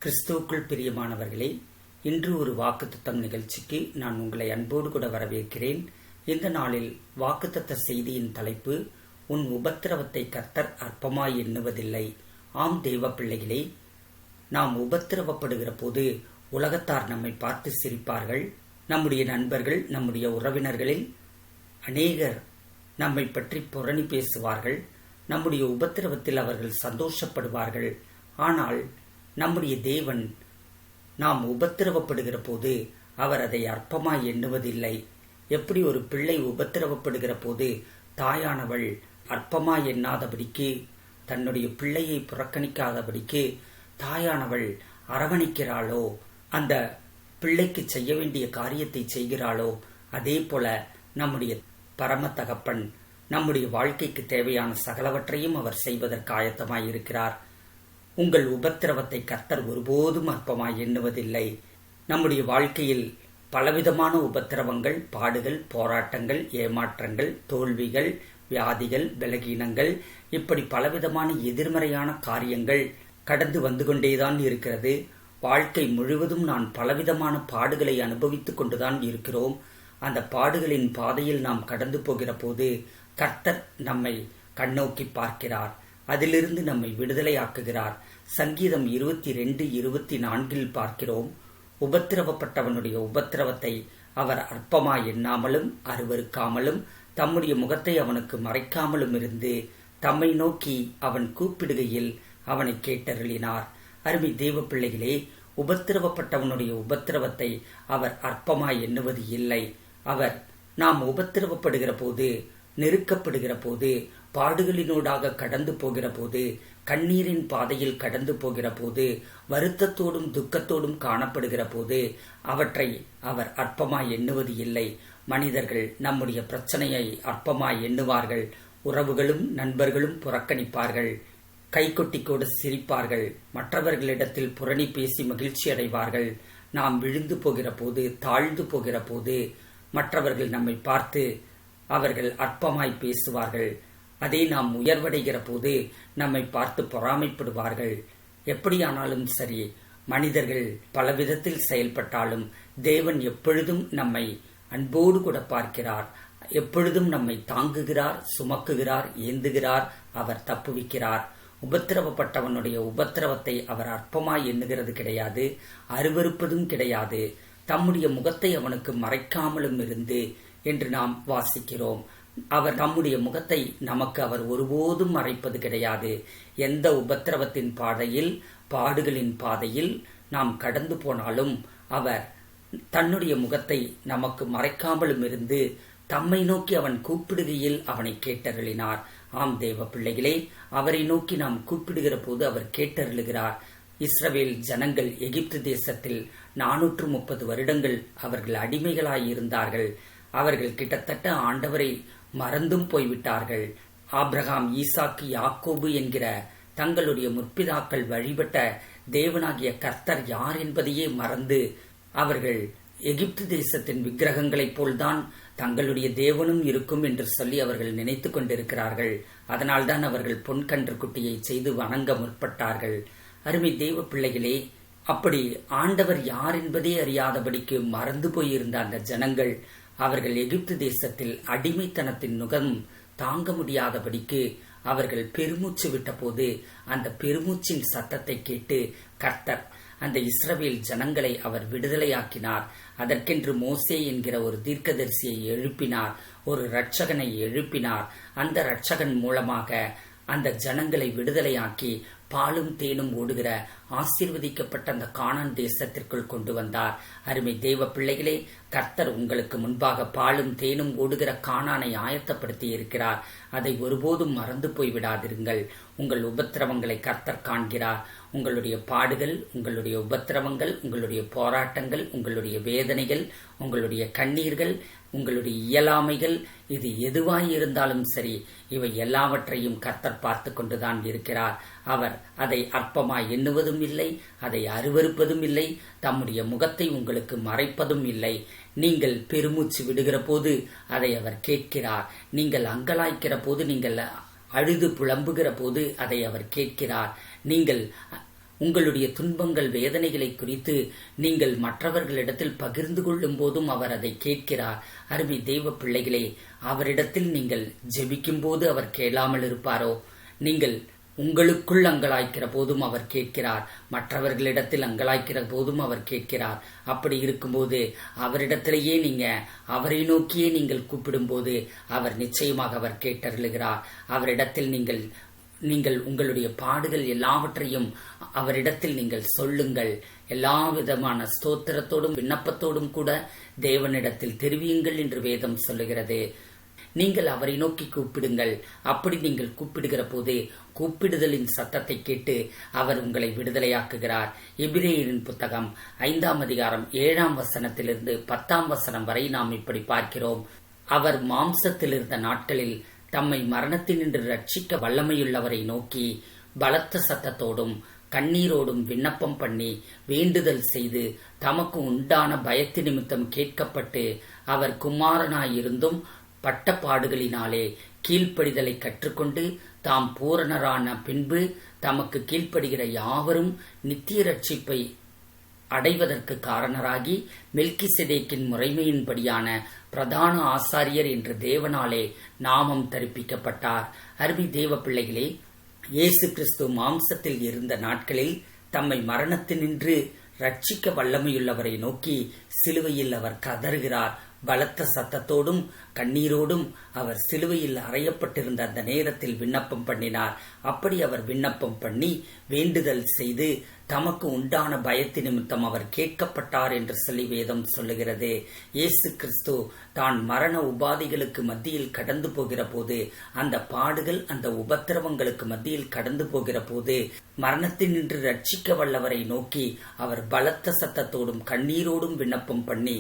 கிறிஸ்துவுக்குள் பிரியமானவர்களே, இன்று ஒரு வாக்குத்தத்தம் நிகழ்ச்சிக்கு நான் உங்களை அன்போடு கூட வரவேற்கிறேன். இந்த நாளில் வாக்குத்தத்த செய்தியின் தலைப்பு, உன் உபத்திரவத்தை கர்த்தர் அற்பமாய் எண்ணுவதில்லை. ஆம் தேவ பிள்ளைகளே, நாம் உபத்திரவப்படுகிற போது உலகத்தார் நம்மை பார்த்து சிரிப்பார்கள். நம்முடைய நண்பர்கள், நம்முடைய உறவினர்களில் அநேகர் நம்மை பற்றி புரணி பேசுவார்கள். நம்முடைய உபத்திரவத்தில் அவர்கள் சந்தோஷப்படுவார்கள். ஆனால் நம்முடைய தேவன் நாம் உபத்திரவப்படுகிற போது அவர் அதை அற்பமாய் எண்ணுவதில்லை. எப்படி ஒரு பிள்ளை உபத்திரவப்படுகிற போது தாயானவள் அற்பமாய் எண்ணாதபடிக்கு, தன்னுடைய பிள்ளையை புறக்கணிக்காதபடிக்கு தாயானவள் அரவணைக்கிறாளோ, அந்த பிள்ளைக்கு செய்ய வேண்டிய காரியத்தை செய்கிறாளோ, அதே போல நம்முடைய பரம தகப்பன் நம்முடைய வாழ்க்கைக்கு தேவையான சகலவற்றையும் அவர் செய்வதற்கு ஆயத்தமாய் இருக்கிறார். உங்கள் உபத்திரவத்தை கர்த்தர் ஒருபோதும் அற்பமாய் எண்ணுவதில்லை. நம்முடைய வாழ்க்கையில் பலவிதமான உபத்திரவங்கள், பாடுகள், போராட்டங்கள், ஏமாற்றங்கள், தோல்விகள், வியாதிகள், பலகீனங்கள், இப்படி பலவிதமான எதிர்மறையான காரியங்கள் கடந்து வந்து கொண்டேதான் இருக்கிறது. வாழ்க்கை முழுவதும் நான் பலவிதமான பாடுகளை அனுபவித்துக் கொண்டுதான் இருக்கிறோம். அந்த பாடுகளின் பாதையில் நாம் கடந்து போகிற போது கர்த்தர் நம்மை கண்ணோக்கி பார்க்கிறார். அதிலிருந்து நம்மை விடுதலையாக்குகிறார். சங்கீதம் 22:24 பார்க்கிறோம், உபத்திரவப்பட்டவனுடைய உபத்திரவத்தை அவர் அற்பமாய் எண்ணாமலும் அருவருக்காமலும் தம்முடைய முகத்தை அவனுக்கு மறைக்காமலும் இருந்து தம்மை நோக்கி அவன் கூப்பிடுகையில் அவனை கேட்டருளினார். அருமை தேவ பிள்ளைகளே, உபத்திரவப்பட்டவனுடைய உபத்திரவத்தை அவர் அற்பமாய் எண்ணுவது இல்லை. அவர் நாம் உபத்திரவப்படுகிற போது, நெருக்கப்படுகிற போது, பாடுகளினூடாக கடந்து போகிற போது, கண்ணீரின் பாதையில் கடந்து போகிற போது, வருத்தத்தோடும் துக்கத்தோடும் காணப்படுகிற போது அவற்றை அவர் அற்பமாய் எண்ணுவது இல்லை. மனிதர்கள் நம்முடைய பிரச்சனையை அற்பமாய் எண்ணுவார்கள். உறவுகளும் நண்பர்களும் புறக்கணிப்பார்கள். கைகொட்டி கூட சிரிப்பார்கள். மற்றவர்களிடத்தில் புரணி பேசி மகிழ்ச்சி அடைவார்கள். நாம் விழுந்து போகிற போது, தாழ்ந்து போகிற போது மற்றவர்கள் நம்மை பார்த்து அவர்கள் அற்பமாய் பேசுவார்கள். அதே நாம் உயர்வடைகிற போது நம்மை பார்த்து பொறாமைப்படுவார்கள். எப்படியானாலும் சரி, மனிதர்கள் பலவிதத்தில் செயல்பட்டாலும் தேவன் எப்பொழுதும் நம்மை அன்போடு கூட பார்க்கிறார். எப்பொழுதும் நம்மை தாங்குகிறார், சுமக்குகிறார், ஏந்துகிறார். அவர் தப்புவிக்கிறார். உபத்திரவப்பட்டவனுடைய உபத்திரவத்தை அவர் அற்பமாய் எண்ணுகிறது கிடையாது, அருவருப்பதும் கிடையாது. தம்முடைய முகத்தை அவனுக்கு மறைக்காமலும் இருந்து என்று நாம் வாசிக்கிறோம். அவர் நம்முடைய முகத்தை நமக்கு அவர் ஒருபோதும் மறைப்பது கிடையாது. எந்த உபத்திரவத்தின் பாதையில், பாடுகளின் பாதையில் நாம் கடந்து போனாலும் அவர் தன்னுடைய முகத்தை நமக்கு மறைக்காமலும் இருந்து தம்மை நோக்கி அவன் கூப்பிடுகையில் அவனை கேட்டருளினார். ஆம் தேவ பிள்ளைகளே, அவரை நோக்கி நாம் கூப்பிடுகிற போது அவர் கேட்டருளுகிறார். இஸ்ரவேல் ஜனங்கள் எகிப்து தேசத்தில் 430 வருடங்கள் அவர்கள் அடிமைகளாய் இருந்தார்கள். அவர்கள் கிட்டத்தட்ட ஆண்டவரை மறந்தும் போய்விட்டார்கள். ஆபிரகாம், ஈசாக்கு, யாக்கோபு என்கிற தங்களுடைய முற்பிதாக்கள் வழிபட்ட தேவனாகிய கர்த்தர் யார் என்பதையே மறந்து அவர்கள் எகிப்து தேசத்தின் விக்கிரகங்களைப் போல்தான் தங்களுடைய தேவனும் இருக்கும் என்று சொல்லி அவர்கள் நினைத்து கொண்டிருக்கிறார்கள். அதனால்தான் அவர்கள் பொன்கன்று குட்டியை செய்து வணங்க முற்பட்டார்கள். அருமை தேவ பிள்ளைகளே, அப்படி ஆண்டவர் யார் என்பதே அறியாதபடிக்கு மறந்து போயிருந்த அந்த ஜனங்கள் அவர்கள் எகிப்து தேசத்தில் அடிமைத்தனத்தின் நுகம் தாங்க முடியாதபடிக்கு அவர்கள் பெருமூச்சு விட்ட போது அந்த பெருமூச்சின் சத்தத்தை கேட்டு கர்த்தர் அந்த இஸ்ரவேல் ஜனங்களை அவர் விடுதலையாக்கினார். அதற்கென்று மோசே என்கிற ஒரு தீர்க்கதரிசியை எழுப்பினார், ஒரு இரட்சகனை எழுப்பினார். அந்த இரட்சகன் மூலமாக அந்த ஜனங்களை விடுதலையாக்கி பாலும் தேனும் ஓடுகிற ஆசீர்வதிக்கப்பட்ட அந்த கானான் தேசத்திற்குள் கொண்டு வந்தார். அருமை தேவ பிள்ளைகளே, கர்த்தர் உங்களுக்கு முன்பாக பாலும் தேனும் ஓடுகிற கானானை ஆயத்தப்படுத்தி இருக்கிறார். அதை ஒருபோதும் மறந்து போய்விடாதிருங்கள். உங்கள் உபத்திரவங்களை கர்த்தர் காண்கிறார். உங்களுடைய பாடுகள், உங்களுடைய உபத்திரவங்கள், உங்களுடைய போராட்டங்கள், உங்களுடைய வேதனைகள், உங்களுடைய கண்ணீர்கள், உங்களுடைய இயலாமைகள், இது எதுவாய் இருந்தாலும் சரி, இவை எல்லாவற்றையும் கர்த்தர் பார்த்து கொண்டுதான் இருக்கிறார். அவர் அதை அற்பமாய் எண்ணுவதும் இல்லை, அதை அருவருப்பதும் இல்லை, தம்முடைய முகத்தை உங்களுக்கு மறைப்பதும் இல்லை. நீங்கள் பெருமூச்சு விடுகிற போது அதை அவர் கேட்கிறார். நீங்கள் அங்கலாய்க்கிற போது, நீங்கள் அழுது புலம்புகிற போது அதை அவர் கேட்கிறார். நீங்கள் உங்களுடைய துன்பங்கள் வேதனைகளை குறித்து நீங்கள் மற்றவர்களிடத்தில் பகிர்ந்து கொள்ளும் போதும் அவர் அதை கேட்கிறார். அருமை தெய்வ பிள்ளைகளே, அவரிடத்தில் நீங்கள் ஜெபிக்கும் போது அவர் கேளாமல் இருப்பாரோ? நீங்கள் உங்களுக்குள் அங்கலாய்க்கிற போதும் அவர் கேட்கிறார், மற்றவர்களிடத்தில் அங்கலாய்க்கிற போதும் அவர் கேட்கிறார். அப்படி இருக்கும்போது அவரிடத்திலேயே அவரை நோக்கியே நீங்கள் கூப்பிடும்போது அவர் நிச்சயமாக அவர் கேட்டருளுகிறார். அவரிடத்தில் நீங்கள் உங்களுடைய பாடுகள் எல்லாவற்றையும் அவரிடத்தில் நீங்கள் சொல்லுங்கள். எல்லா விதமான ஸ்தோத்திரத்தோடும் விண்ணப்பத்தோடும் கூட தேவனிடத்தில் தெரிவியுங்கள் என்று வேதம் சொல்லுகிறது. நீங்கள் அவரை நோக்கி கூப்பிடுங்கள். அப்படி நீங்கள் கூப்பிடுகிற போது கூப்பிடுதலின் சத்தத்தை கேட்டு அவர் உங்களை விடுதலையாக்குகிறார். எபிரேயரின் புத்தகம் 5ஆம் அதிகாரம் 7ஆம் வசனத்திலிருந்து 10ஆம் வசனம் வரை நாம் இப்படி பார்க்கிறோம். அவர் மாம்சத்தில் இருந்த நாட்களில் தம்மை மரணத்தினின்று ரட்சிக்க வல்லமையுள்ளவரை நோக்கி பலத்த சத்தத்தோடும் கண்ணீரோடும் விண்ணப்பம் பண்ணி வேண்டுதல் செய்து தமக்கு உண்டான பயத்து நிமித்தம் கேட்கப்பட்டு அவர் குமாரனாயிருந்தும் பட்ட பாடுகளினாலே கீழ்ப்படிதலை கற்றுக்கொண்டு தாம் பூரணரான பின்பு தமக்கு கீழ்ப்படுகிற யாவரும் நித்திய ரட்சிப்பை அடைவதற்கு காரணராகி மெல்கிசேதேக்கின் முறைமையின்படியான பிரதான ஆசாரியர் என்று தேவனாலே நாமம் தரிப்பிக்கப்பட்டார். அருமை தேவ பிள்ளைகளே, இயேசு கிறிஸ்து மாம்சத்தில் இருந்த நாட்களில் தம்மை மரணத்தினின்று ரட்சிக்க வல்லமையுள்ளவரை நோக்கி சிலுவையில் அவர் கதறுகிறார். பலத்த சத்தத்தோடும் கண்ணீரோடும் அவர் சிலுவையில் அறையப்பட்டிருந்த அந்த நேரத்தில் விண்ணப்பம் பண்ணினார். அப்படி அவர் விண்ணப்பம் பண்ணி வேண்டுதல் செய்து தமக்கு உண்டான பயத்து நிமித்தம் அவர் கேட்கப்பட்டார் என்று சொல்லி வேதம் சொல்லுகிறது. இயேசு கிறிஸ்து தான் மரண உபாதைகளுக்கு மத்தியில் கடந்து போகிற போது, அந்த பாடுகள் அந்த உபத்திரவங்களுக்கு மத்தியில் கடந்து போகிற போது மரணத்தினின்று ரட்சிக்க வல்லவரை நோக்கி அவர் பலத்த சத்தத்தோடும் கண்ணீரோடும் விண்ணப்பம் பண்ணி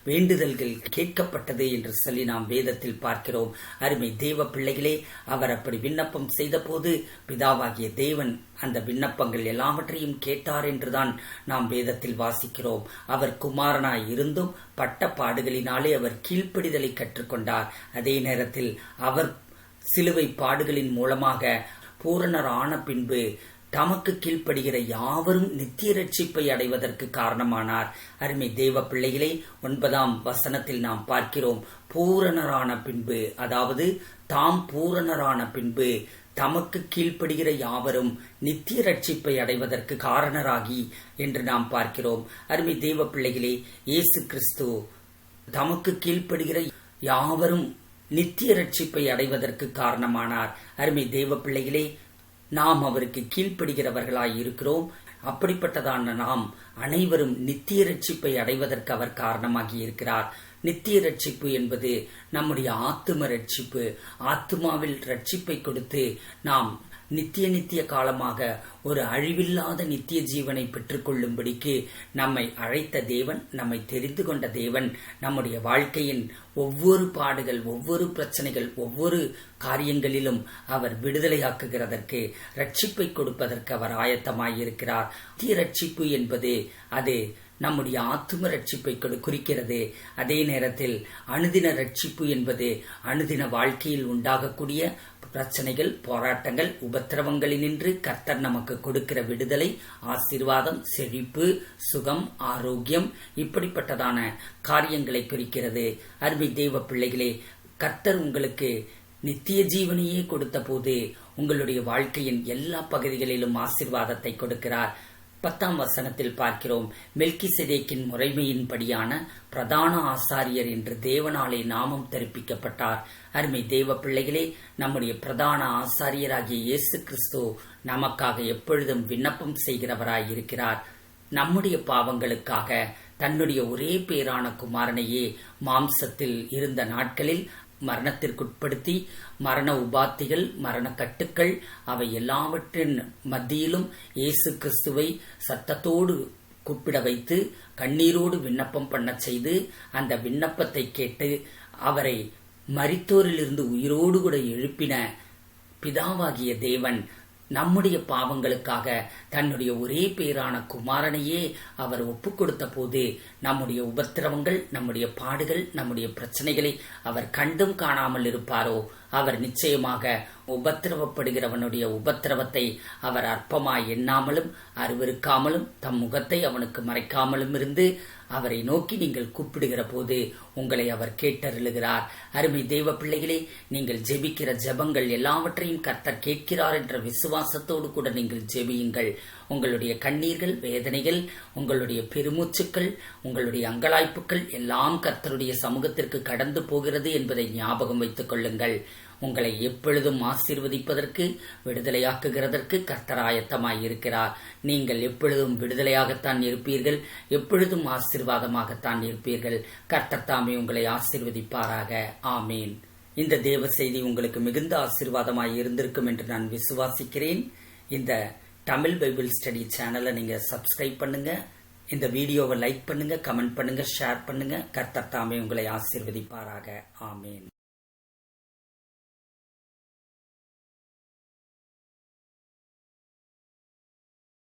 வேண்டுதல்கள் கேட்கப்பட்டது என்று சொல்லி நாம் வேதத்தில் பார்க்கிறோம். அருமை தேவ பிள்ளைகளே, அவர் அப்படி விண்ணப்பம் செய்த போது பிதாவாகிய தேவன் அந்த விண்ணப்பங்கள் எல்லாவற்றையும் கேட்டார் என்றுதான் நாம் வேதத்தில் வாசிக்கிறோம். அவர் குமாரனாய் இருந்தும் பட்ட பாடுகளினாலே அவர் கீழ்ப்படிதலை கற்றுக்கொண்டார். அதே நேரத்தில் அவர் சிலுவை பாடுகளின் மூலமாக பூரணர் ஆன பின்பு தமக்கு கீழ்ப்படுகிற யாவரும் நித்திய ரட்சிப்பை அடைவதற்கு காரணமானார். அருமை தேவ பிள்ளைகளை 9ஆம் வசனத்தில் நாம் பார்க்கிறோம். பூரணரான பின்பு, அதாவது தாம் பூரணரான பின்பு தமக்கு கீழ்ப்படுகிற யாவரும் நித்திய ரட்சிப்பை அடைவதற்கு காரணராகி என்று நாம் பார்க்கிறோம். அருமை தேவ பிள்ளைகளே, இயேசு கிறிஸ்து தமக்கு கீழ்ப்படுகிற யாவரும் நித்திய ரட்சிப்பை அடைவதற்கு காரணமானார். அருமை தேவ பிள்ளைகளே, நாம் அவருக்கு கீழ்ப்படுகிறவர்களாய் இருக்கிறோம். அப்படிப்பட்டதான நாம் அனைவரும் நித்திய ரட்சிப்பை அடைவதற்கு அவர் காரணமாகி இருக்கிறார். நித்திய ரட்சிப்பு என்பது நம்முடைய ஆத்தும ரட்சிப்பு. ஆத்துமாவில் ரட்சிப்பை கொடுத்து நாம் நித்திய காலமாக ஒரு அழிவில்லாத நித்திய ஜீவனை பெற்றுக்கொள்ளும்படிக்கு நம்மை அழைத்த தேவன், நம்மை தெரிந்து கொண்ட தேவன், நம்முடைய வாழ்க்கையின் ஒவ்வொரு பாடுகள், ஒவ்வொரு பிரச்சனைகள், ஒவ்வொரு காரியங்களிலும் அவர் விடுதலையாக்குகிறதற்கு, ரட்சிப்பை கொடுப்பதற்கு அவர் ஆயத்தமாயிருக்கிறார். நித்திய ரட்சிப்பு என்பது அது நம்முடைய ஆத்தும ரட்சிப்பை குறிக்கிறது. அதே நேரத்தில் அனுதின ரட்சிப்பு என்பது அனுதின வாழ்க்கையில் உண்டாகக்கூடிய பிரச்சனைகள், போராட்டங்கள், உபத்திரவங்களினின்று கர்த்தர் நமக்கு கொடுக்கிற விடுதலை, ஆசீர்வாதம், செழிப்பு, சுகம், ஆரோக்கியம், இப்படிப்பட்டதான காரியங்களை குறிக்கிறது. அருமை தேவ பிள்ளைகளே, கர்த்தர் உங்களுக்கு நித்திய ஜீவனையே கொடுத்த போது உங்களுடைய வாழ்க்கையின் எல்லா பகுதிகளிலும் ஆசீர்வாதத்தை கொடுக்கிறார். 10ஆம் வசனத்தில் பார்க்கிறோம். மெல்கிசேதேக்கின் முறைமையின்படியான பிரதான ஆசாரியர் என்று தேவனாலே நாமம் தரிப்பிக்கப்பட்டார். அருமை தேவ பிள்ளைகளே, நம்முடைய பிரதான ஆசாரியராகிய இயேசு கிறிஸ்து நமக்காக எப்பொழுதும் விண்ணப்பம் செய்கிறவராய் இருக்கிறார். நம்முடைய பாவங்களுக்காக தன்னுடைய ஒரே பேரான குமாரனையே மாம்சத்தில் இருந்த நாட்களில் மரணத்திற்குட்படுத்தி, மரண உபாத்திகள், மரண கட்டுக்கள், அவை எல்லாவற்றின் மத்தியிலும் இயேசு கிறிஸ்துவை சத்தத்தோடு கூப்பிட வைத்து கண்ணீரோடு விண்ணப்பம் பண்ண செய்து, அந்த விண்ணப்பத்தை கேட்டு அவரை மரித்தோரிலிருந்து உயிரோடு கூட எழுப்பின பிதாவாகிய தேவன் நம்முடைய பாவங்களுக்காக தன்னுடைய ஒரே பேரான குமாரனையே அவர் ஒப்புக் கொடுத்த போது நம்முடைய உபத்திரவங்கள், நம்முடைய பாடுகள், நம்முடைய பிரச்சனைகளை அவர் கண்டும் காணாமல் இருப்பாரோ? அவர் நிச்சயமாக உபத்திரவப்படுகிறவனுடைய உபத்திரவத்தை அவர் அற்பமாய் எண்ணாமலும் அருவருக்காமலும் தம் முகத்தை அவனுக்கு மறைக்காமலும் இருந்து அவரை நோக்கி நீங்கள் கூப்பிடுகிற போது உங்களை அவர் கேட்டருளுகிறார். அருமை தெய்வ பிள்ளைகளே, நீங்கள் ஜெபிக்கிற ஜெபங்கள் எல்லாவற்றையும் கர்த்தர் கேட்கிறார் என்ற விசுவாசத்தோடு கூட நீங்கள் ஜெபியுங்கள். உங்களுடைய கண்ணீர்கள், வேதனைகள், உங்களுடைய பெருமூச்சுக்கள், உங்களுடைய அங்கலாய்ப்புகள் எல்லாம் கர்த்தருடைய சமூகத்திற்கு கடந்து போகிறது என்பதை ஞாபகம் வைத்துக் கொள்ளுங்கள். உங்களை எப்பொழுதும் ஆசீர்வதிப்பதற்கு, விடுதலையாக்குகிறதற்கு கர்த்தர் ஆயத்தமாய் இருக்கிறார். நீங்கள் எப்பொழுதும் விடுதலையாகத்தான் இருப்பீர்கள், எப்பொழுதும் ஆசீர்வாதமாகத்தான் இருப்பீர்கள். கர்த்தர் தாமே உங்களை ஆசீர்வதிப்பாராக. ஆமேன். இந்த தேவ செய்தி உங்களுக்கு மிகுந்த ஆசீர்வாதமாய் இருந்திருக்கும் என்று நான் விசுவாசிக்கிறேன். இந்த தமிழ் பைபிள் ஸ்டடி சேனலை நீங்க சப்ஸ்கிரைப் பண்ணுங்க, இந்த வீடியோவை லைக் பண்ணுங்க, கமெண்ட் பண்ணுங்க, ஷேர் பண்ணுங்க. கர்த்தர் தாமே உங்களை ஆசீர்வதிப்பாராக. ஆமேன்.